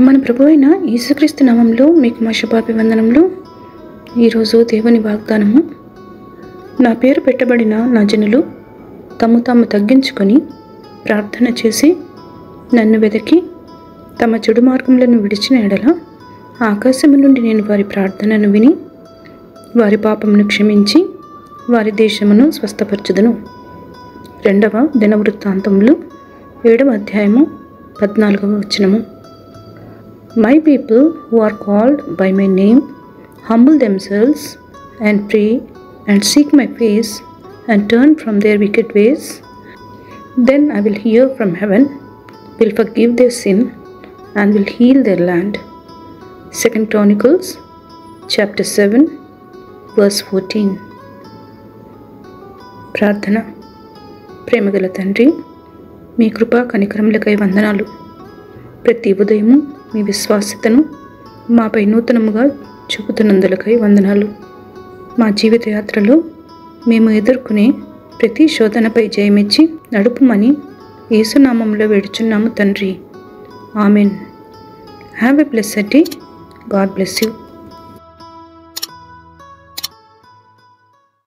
మన ప్రభు అయిన యేసుక్రీస్తు నామంలో మీకు మా శుభాభివందనములు. ఈరోజు దేవుని వాగ్దానము. నా పేరు పెట్టబడిన నా జనులు తమ తాము తగ్గించుకొని ప్రార్థన చేసి నన్ను వెదకి తమ చెడు మార్గములను విడిచిన ఎడల ఆకాశము నుండి నేను వారి ప్రార్థనను విని వారి పాపమును క్షమించి వారి దేశమును స్వస్థపరచుదును. 2వ దినవృత్తాంతములు 7వ అధ్యాయము 14వ వచనము. My people who are called by my name humble themselves and pray and seek my face and turn from their wicked ways, then I will hear from heaven, will forgive their sin and will heal their land. 2 Chronicles chapter 7 verse 14. ప్రార్థన. ప్రేమగల తండ్రి, మీ కృపా కనికరములకై వందనాలు. ప్రతి ఉదయము మీ విశ్వాసతను మాపై నూతనముగా చూపుతున్నందులకై వందనాలు. మా జీవిత యాత్రలో మేము ఎదుర్కొనే ప్రతి శోధనపై జయమిచ్చి నడుపుమని యేసునామములో వేడుచున్నాము తండ్రి. Amen. Have a blessed day. God bless you.